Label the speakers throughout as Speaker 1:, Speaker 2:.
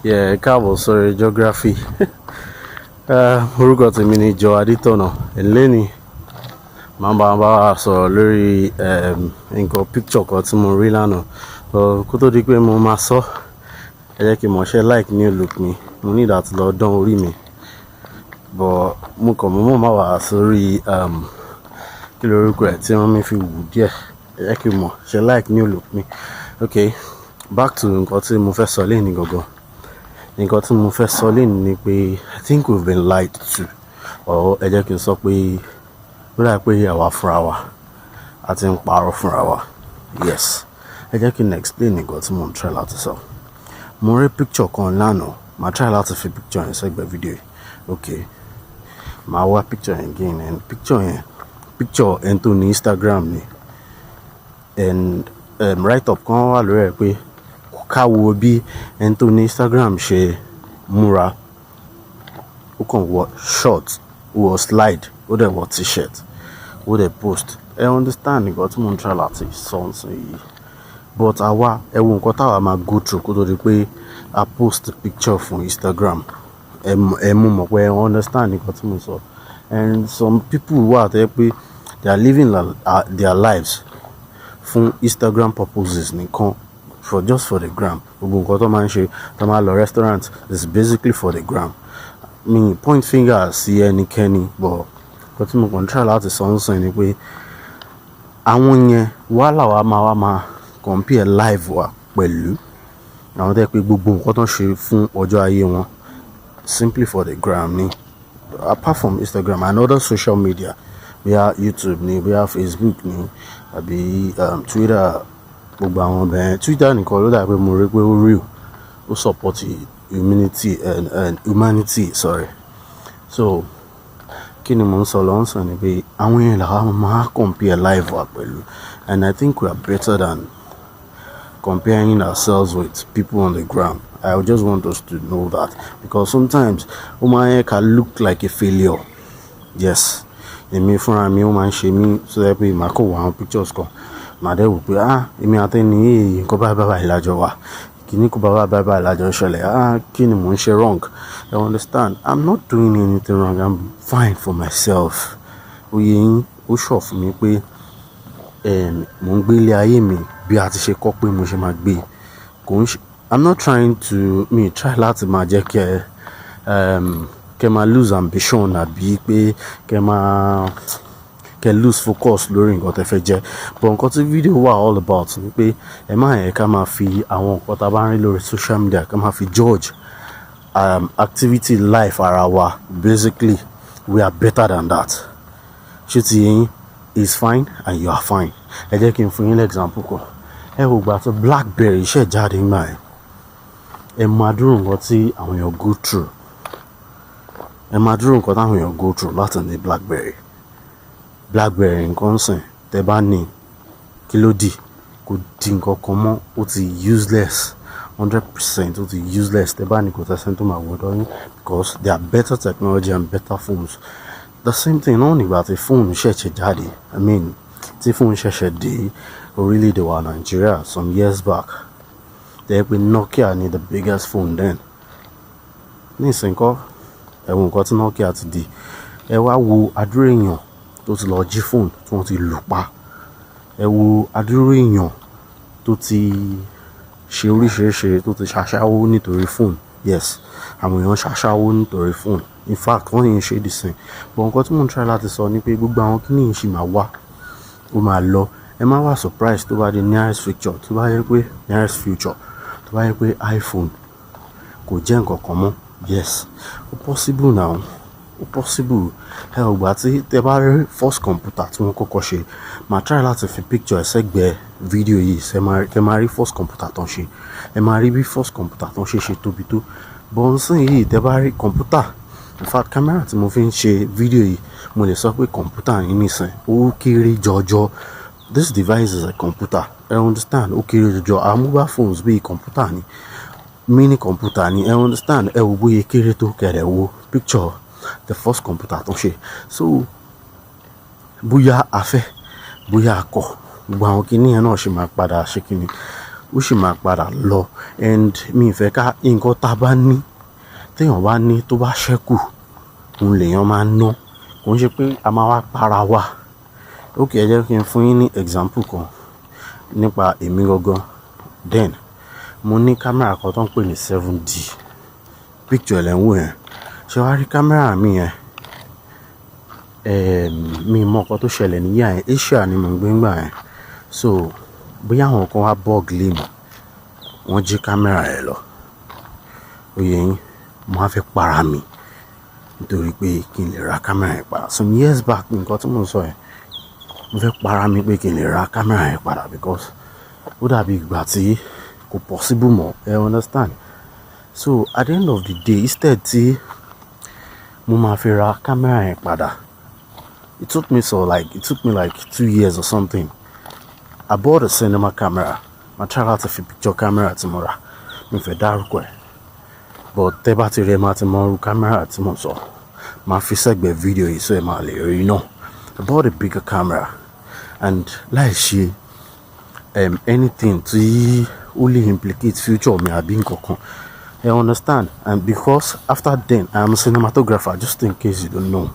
Speaker 1: Yeah, káàbọ̀ sórí geography. Orúkọ tèmi ni Jọ Adétọ̀nà. Lẹ́ni màá bá wa sọ̀rọ̀ lórí nǹkan picture kan tí mo rí lánàá. Kó tó di pé mo máa sọ, ẹ jẹ́ kí n mọ̀ ṣe like new look mi. Mo ní láti lọ dán orí mi. But mo kàn mọ́ máa wà sórí kí lorúkọ ẹ̀ tí wọ́n mi fi wù díẹ̀. Ẹ jẹ́ kí n mọ̀ ṣe like new look mi. Okay, back to nǹkan tí mo fẹ́ sọ lẹ́ni gangan. Nǹkan tí mo fẹ́ sọ lẹ́nu ni pé I think we've been lied to, or ẹ jẹ́ kí n sọ pé ó dà pé àwa fúnra wa a ti ń parọ́ fúnra wa. Yes, ẹ jẹ́ kí n explain nǹkan tí mo ń try láti sọ. Mo rí picture kan lánàá, màá try láti fi picture yẹn sẹ́gbẹ̀ẹ́ video yìí. Okay, màá wá picture yẹn again, and picture ẹni tó ní Instagram ni, and write up kan wà lórí ẹ̀ pé ká wo bí ẹni tó ní Instagram ṣe múra. Ó kàn wọ short, ó wọ slide, ó dẹ̀ wọ t-shirt, ó dẹ̀ post. Ẹ understand nǹkan tí mo ń try láti sọ nsìn yìí. But àwa, ẹ wo nǹkan táwa máa go through kó tó di pé a post picture fún Instagram. Ẹ mú mọ̀ pé ẹ understand nǹkan tí mo sọ. And some people wà tẹ́ pé they are living their lives fún Instagram purposes nìkan. Just for the gram. Gbogbo nǹkan tó máa ń ṣe, tó máa lọ restaurant is basically for the gram. Me point finger sí ẹnikẹ́ni, but nǹkan tí mo kàn try láti sọ ń sìn ni pé àwọn yẹn wàhálà wa máa compare live wa pẹ̀lú àwọn tẹ́ pé gbogbo nǹkan tó ń ṣe fún ọjọ́ ayé wọn simply for the gram ni. Apart from Instagram and other social media, bóyá YouTube ni, bóyá Facebook ni, àbí Twitter. Gbogbo àwọn ọbẹ̀ Twitter nìkan ló dà pé mo rí pé ó real, ó support humanity, sorry. So kí ni mo ń sọ lọ́sàn ni pé àwọn yẹn làwọn máa compare life wa pẹ̀lú, and I think we are better than comparing ourselves with people on the ground. I just want us to know that, because sometimes ó máa ń yẹ ká look like a failure. Yes, èmi fúnra mi ó máa ń ṣe mí so that pé màá kó wọ àwọn pictures kan. Màdé wò pé èmi àtẹni yìí nǹkan báyìí ìlàjọ wa, kìíní kó báyìí ìlàjọ ṣẹlẹ̀, kí ni mò ń ṣe wrong. You understand? I'm not doing anything wrong. I'm fine for myself. Oyè yín ó sọ fún mi pé mò ń gbé ilé ayé mi bí a ti ṣe kọ́ pé mo ṣe máa gbé. I'm not trying to try láti máa jẹ́ kẹ́ máa lose ambition, àbí pé kẹ́ lose focus lórí nǹkan tẹ́ fẹ́ jẹ́. But nǹkan tí video wà all about ni pé ẹ má yẹ ká máa fi àwọn nǹkan tá a bá ń rí lórí social media ká máa fi judge activity life ara wa. Basically we are better than that. Ṣé ti yín is fine and you are fine. Ẹ jẹ́ kí n fún yín example kan. Ẹ wò gbà tó BlackBerry ṣẹ̀ jáde ńgbà yẹn. Ẹ máa dúró nǹkan tí àwọn èèyàn go through. Ẹ máa dúró nǹkan táwọn èèyàn go through láti ní BlackBerry nǹkan sìn tẹ́ bá ní kí ló dì kò di nǹkan kan mọ́, ó ti useless 100%. Ó ti useless tẹ́ bá ní kò tẹ́sán tó máa wọ́dọ̀ yín, because there are better technology and better phones. The same thing náà nígbà tí fóònù ṣẹ̀ṣẹ̀ jáde, tí fóònù ṣẹ̀ṣẹ̀ dé orílẹ̀-èdè wa Nigeria some years back, tẹ́ pé Nokia ni the biggest phone then. Ní ìsìnkọ́ ẹ̀wọ̀n nǹkan tí Nokia ti di, ẹ wá wo àdúrà èèyàn tó ti lọ jí fóònù tí wọ́n ti lù pa. Ẹ wo àdúrà èèyàn tó ti ṣe oríṣiríṣi, tó ti ṣàṣàwó nítorí fóònù. Yes, àwọn èèyàn ṣàṣàwó nítorí fóònù. In fact wọ́n yìí ń ṣe the same. But nǹkan tí mo ń try láti sọ ni pé gbogbo àwọn kíní yìí ṣì máa wá, ó máa lọ. Ẹ má wá surprise tó bá di nearest future, tó bá yẹ pé iPhone kò jẹ́ nǹkan kan mọ́. Yes, ó possible now. Ó possible. Ẹ ò gbà tí tẹ bá rí first computer tí wọ́n kọ́kọ́ ṣe, màá try láti fi picture ẹ̀sẹ̀gbẹ́ video yìí. Ẹ máa rí first computer tán ṣe. Ẹ máa rí bí first computer tán ṣe tóbi tó. But nsìn yìí tẹ bá rí computer, in fact camera tí mo fi ń ṣe video yìí, mo lè sọ pé computer yìí nìsín ó kéré jọjọ. This device is a computer. I understand? Ó kéré jọjọ. Our mobile phones bí computer ni, mini computer ni. I understand? Ẹ wo bóyá kéré tó, kẹ̀rẹ̀ wo picture the first computer tó ṣe. So bóyá a fẹ́, bóyá a kọ̀, gbogbo àwọn kíní yẹn náà ṣe máa padà ṣe kíní. ó sì máa padà lọ. And mi ìfẹ́ ká nǹkan tá bá ní téèyàn bá ní tó bá ṣẹ́kù òun lèèyàn máa ń ná, kò ń ṣe pé a máa wá para wa. Ok, ẹ jẹ́ kí n fún yín ní example kan nípa èmi gangan. Then mo ní kámẹ́rà kan tó ń pè ní 7D, picture ẹ̀ ń wò yẹn. Ṣé wàá rí kámẹ́rà mi yẹn? Mi mọ nǹkan tó ṣẹlẹ̀ níyà yẹn, Asia ni mo ń gbé ńgbà yẹn. So bóyá àwọn kan wá bọ́ọ̀gì mi, wọ́n jí kámẹ́rà yẹn lọ. Ó yé yín, mo á fẹ́ para mi nítorí pé kí n lè ra kámẹ́rà yẹn padà. Some years back nǹkan tí mo sọ yẹn, mo fẹ́ para mi pé kí n lè ra kámẹ́rà yẹn padà because ó dàbí ìgbà tí kò possible mọ́, ẹ understand? So at the end of the day, instead tí mo máa fi ra kámẹ́rà yẹn padà, it took me like 2 years or something. I bought a cinema camera. Ma try láti fi picture camera tí mo rà, mi fẹ́ dárúkọ ẹ̀. But tẹ́ bá ti rí ẹ máa ti mọ irú camera tí mo sọ. Màá fi sẹ́gbẹ̀ẹ́ video yìí so ẹ máa lè rí náà. I bought a bigger camera and láì ṣe anything tí ó lè implicate future mi àbí nǹkankan. You understand? And because after then I am a cinematographer, just in case you don't know.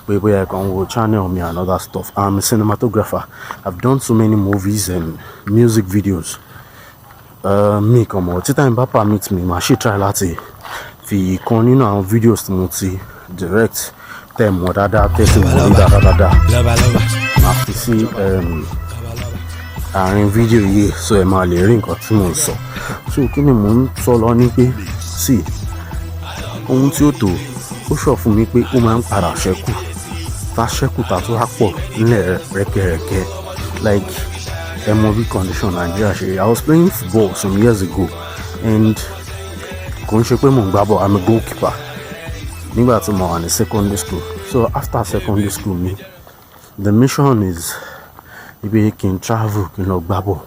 Speaker 1: Where I can go channel me and other stuff. I'm a cinematographer. I've done so many movies and music videos. Me come on, time papa meet me, ma she try láti fi kan nínú àwọn videos tí mo ti direct them mo dáadáa test mo ní dáadáa. Ma fi sí àárín video yìí so ẹ máa lè rí nǹkan tí mo ń sọ. So kí ni mo ń sọ lọ ní pé sí ohun tí ó tó ó sọ fún mi pé ó máa ń padà ṣẹ́kù. Tá ṣẹ́kù tá tó wá pọ̀ nílẹ̀ rẹ́kẹrẹ́kẹ́ like MOB condition Nigeria ṣe. I was playing football some years ago and kò ń ṣe pé mò ń gbá ball, I'm a goalkeeper nígbà tí mo wà ní secondary school. So after secondary school mi, the mission is ibi kí n travel kí n lọ gbá ball.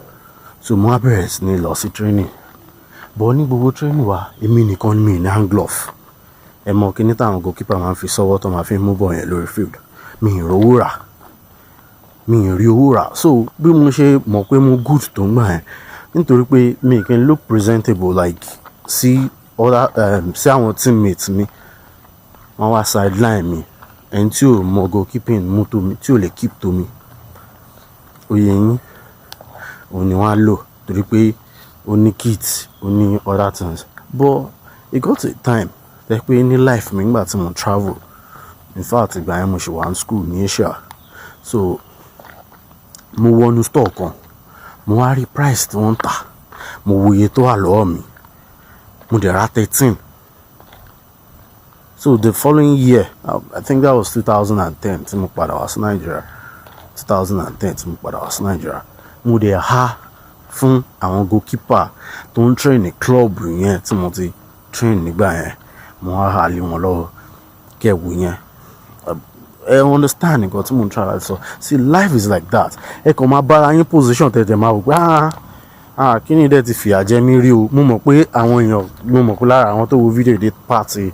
Speaker 1: So mo á bẹ̀rẹ̀ sí ní lọ sí training, but ní gbogbo training wa èmi nìkan ni mi ní hand glove. Ẹ mọ̀ kí ní táwọn goalkeeper máa ń fi sọ́wọ́ tó máa fi mú ball yẹn lórí field. Mi ì rówó rà, mi ì rí owó rà. So bí mo ṣe mọ̀ pé mo good tó ń gbà yẹn nítorí pé mi kì í look presentable like sí àwọn teammates mi. Wọ́n wá sideline mi, ẹni tí ò mọ goalkeeping mú tó mi, tí ò lè keep tó mi. Ó yé yín, òun ni wọ́n á lò torí pé ó ní kit, ó ní other things. But it got a time tẹ́ pé ní life mi nígbà tí mo travel, in fact ìgbà yẹn mo ṣì wà ní school ní Asia. So mo wọnú store kan, mo wá rí price tí wọ́n ń tà, mo wo iye tó wà lọ́wọ́ mi, mo dẹ̀ ra 13. So the following year, I think that was 2010 tí mo padà wá sí Nigeria. 2010 tí mo padà wá sí Nigeria, mo dẹ̀ há fún àwọn goalkeeper tó ń train ní club yẹn tí mo ti train nígbà yẹn. Mo wá há lé wọn lọ́wọ́ kẹwù yẹn. I understand nǹkan tí mo ń try láti sọ. See, life is like that. Ẹ kàn máa bára yín position tẹ̀tẹ̀ máa wò pé kí ni dẹ́ ti fìyà jẹ mí rí o. Mo mọ̀ pé àwọn èèyàn, mo mọ̀ pé lára àwọn tó wo fídíò dé pàtì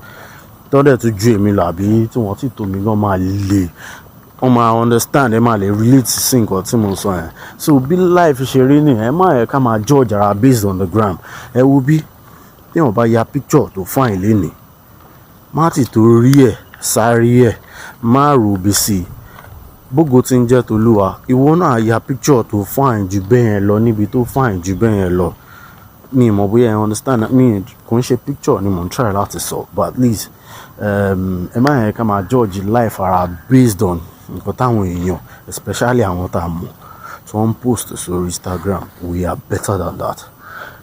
Speaker 1: tó dẹ̀ tún ju èmi lọ àbí tí wọ́n ti tó mi gan máa lè, wọ́n máa understand, ẹ máa lè relate sí nǹkan tí mo sọ yẹn. So bí life ṣe rí nìyẹn, ẹ má yẹ ká máa judge ara based on the gram. Ẹ wo bí tí wọ́n bá ya picture tó fine lénìí, má ti torí ẹ̀ sáré ẹ̀, má rò bí sí bógo tí ń jẹ́ tolúwa. Ìwọ náà ya picture tó fine jù bẹ́ẹ̀ yẹn lọ níbi tó fine jù bẹ́ẹ̀ yẹn lọ. Mi mọ̀ bóyá ẹ understand, mi kò ń ṣe picture ni mo ń try láti sọ, but at least ẹ má yẹ ká máa judge life ara based on nǹkan táwọn èèyàn, especially àwọn tá a mọ̀ tí wọ́n ń post sórí Instagram. We are better than that.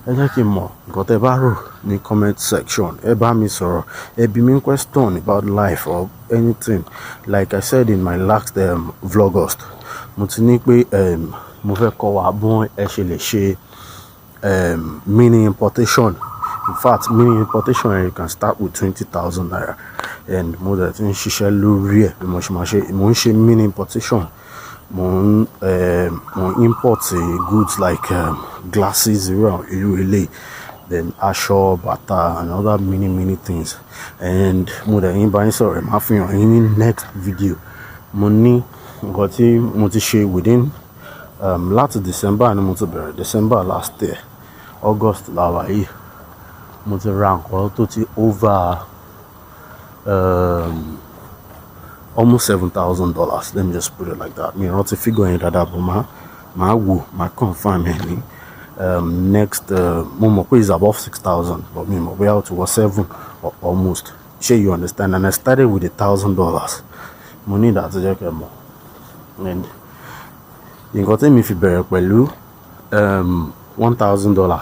Speaker 1: Ẹ jẹ́ kí n mọ̀ nǹkan tẹ́ bá rò ní comment section. Ẹ bá mi sọ̀rọ̀, ẹ bí mi question about life or anything. Like I said in my last vlogust, mo ti ní pé mo fẹ́ kọ́ wa bọ́n ẹ ṣe lè ṣe mini importation. In fact, mini importation you can start with 20,000 naira. And mo dẹ̀ ti ń ṣiṣẹ́ lórí ẹ̀ bí mo ṣe máa ṣe. Mo ń ṣe mini importation. Mo import goods like glasses, then aṣọ, bàtà and other many things. And mo dẹ̀ yín bá yín sọ̀rọ̀, máa fi hàn yín ní next video. Mo ní nǹkan tí mo ti ṣe within láti December ni mo ti bẹ̀rẹ̀, December last year August làwà yìí mo ti ra nǹkan tó ti over almost $7,000. Let me just put it like that. Mi rántí figure yẹn dáadáa bọ̀ máa wò máa confirm ẹ̀ ní next mo mọ̀ pé it's above 6,000 but mi mọ̀ bóyá ó ti wọ 7 or almost. Sure you understand? And I started with $1,000. Mo ní ìdá tó jẹ́ kẹ́ mọ̀. And nǹkan tí mi fi bẹ̀rẹ̀ pẹ̀lú $1,000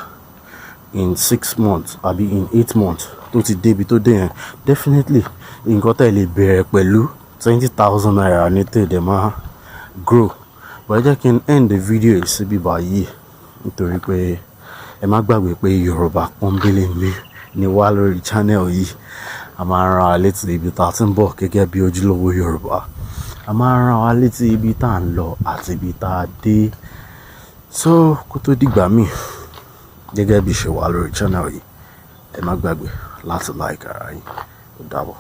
Speaker 1: in 6 months àbí in 8 months tó ti débi tó dé yẹn, definitely nǹkan tẹ́ lè bẹ̀rẹ̀ pẹ̀lú 20,000 naira ní tèdè máa grow. But ẹ jẹ́ kí n end the video yìí síbí báyìí nítorí pé ẹ má gbàgbé pé Yorùbá pọ́nbélé ni wá lórí channel yìí. A máa ń rán wa létí ibi tá a ti ń bọ̀ gẹ́gẹ́ bí ojúlówó Yorùbá. A máa ń rán wa létí ibi tá a ń lọ àti ibi tá a dé. So kó tó dìgbà míì gẹ́gẹ́ bí ṣe wà lórí channel yìí, ẹ má gbàgbé láti like ara yín. Ó dàbọ̀.